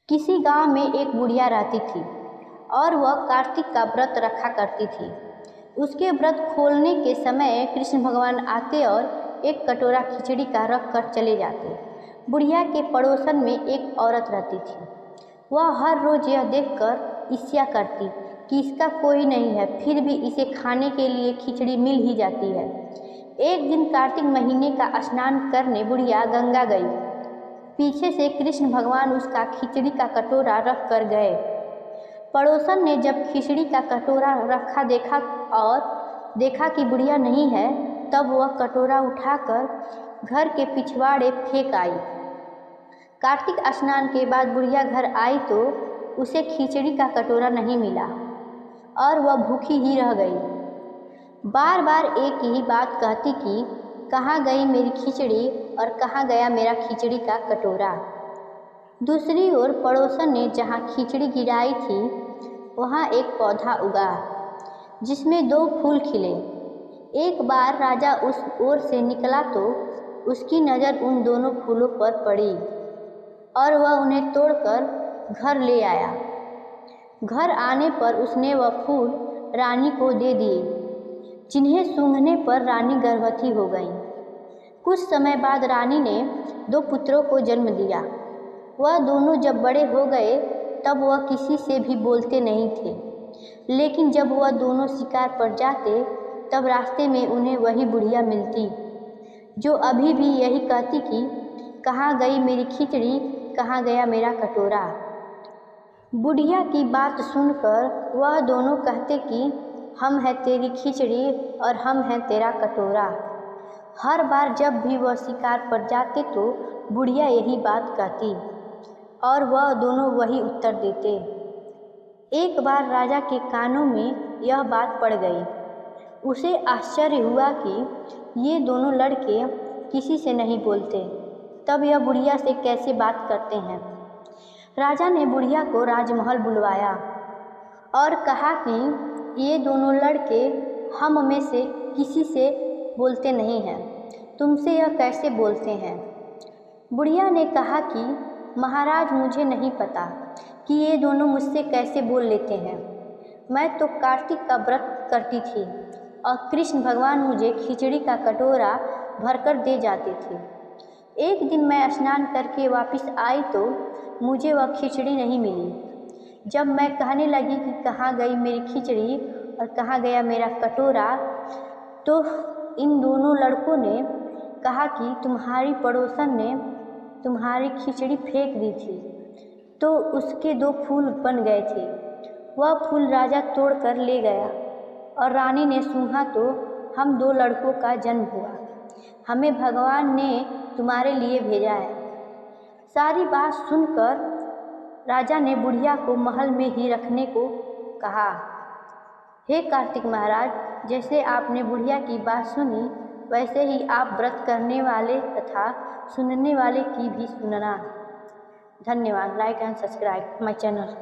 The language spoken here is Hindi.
किसी गांव में एक बुढ़िया रहती थी और वह कार्तिक का व्रत रखा करती थी। उसके व्रत खोलने के समय कृष्ण भगवान आते और एक कटोरा खिचड़ी का रख कर चले जाते। बुढ़िया के पड़ोसन में एक औरत रहती थी। वह हर रोज़ यह देखकर ईर्ष्या करती कि इसका कोई नहीं है, फिर भी इसे खाने के लिए खिचड़ी मिल ही जाती है। एक दिन कार्तिक महीने का स्नान करने बुढ़िया गंगा गई। पीछे से कृष्ण भगवान उसका खिचड़ी का कटोरा रख कर गए। पड़ोसन ने जब खिचड़ी का कटोरा रखा देखा कि बुढ़िया नहीं है, तब वह कटोरा उठाकर घर के पिछवाड़े फेंक आई। कार्तिक स्नान के बाद बुढ़िया घर आई तो उसे खिचड़ी का कटोरा नहीं मिला और वह भूखी ही रह गई। बार बार एक ही बात कहती कि कहाँ गई मेरी खिचड़ी और कहाँ गया मेरा खिचड़ी का कटोरा। दूसरी ओर पड़ोसन ने जहाँ खिचड़ी गिराई थी वहाँ एक पौधा उगा जिसमें 2 फूल खिले। एक बार राजा उस ओर से निकला तो उसकी नज़र उन दोनों फूलों पर पड़ी और वह उन्हें तोड़कर घर ले आया। घर आने पर उसने वह फूल रानी को दे दिए, जिन्हें सूंघने पर रानी गर्भवती हो गई। कुछ समय बाद रानी ने 2 पुत्रों को जन्म दिया। वह दोनों जब बड़े हो गए तब वह किसी से भी बोलते नहीं थे, लेकिन जब वह दोनों शिकार पर जाते तब रास्ते में उन्हें वही बुढ़िया मिलती, जो अभी भी यही कहती कि कहाँ गई मेरी खिचड़ी, कहाँ गया मेरा कटोरा। बुढ़िया की बात सुनकर वह दोनों कहते कि हम हैं तेरी खिचड़ी और हम हैं तेरा कटोरा। हर बार जब भी वह शिकार पर जाते तो बुढ़िया यही बात कहती और वह दोनों वही उत्तर देते। एक बार राजा के कानों में यह बात पड़ गई। उसे आश्चर्य हुआ कि ये दोनों लड़के किसी से नहीं बोलते, तब यह बुढ़िया से कैसे बात करते हैं। राजा ने बुढ़िया को राजमहल बुलवाया और कहा कि ये दोनों लड़के हम में से किसी से बोलते नहीं हैं, तुमसे यह कैसे बोलते हैं। बुढ़िया ने कहा कि महाराज, मुझे नहीं पता कि ये दोनों मुझसे कैसे बोल लेते हैं। मैं तो कार्तिक का व्रत करती थी और कृष्ण भगवान मुझे खिचड़ी का कटोरा भरकर दे जाते थे। एक दिन मैं स्नान करके वापस आई तो मुझे वह खिचड़ी नहीं मिली। जब मैं कहने लगी कि कहाँ गई मेरी खिचड़ी और कहाँ गया मेरा कटोरा, तो इन दोनों लड़कों ने कहा कि तुम्हारी पड़ोसन ने तुम्हारी खिचड़ी फेंक दी थी तो उसके 2 फूल बन गए थे। वह फूल राजा तोड़ कर ले गया और रानी ने सूंघा तो हम 2 लड़कों का जन्म हुआ। हमें भगवान ने तुम्हारे लिए भेजा है। सारी बात सुनकर राजा ने बुढ़िया को महल में ही रखने को कहा। हे कार्तिक महाराज, जैसे आपने बुढ़िया की बात सुनी वैसे ही आप व्रत करने वाले तथा सुनने वाले की भी सुनना। धन्यवाद। Like and subscribe my channel.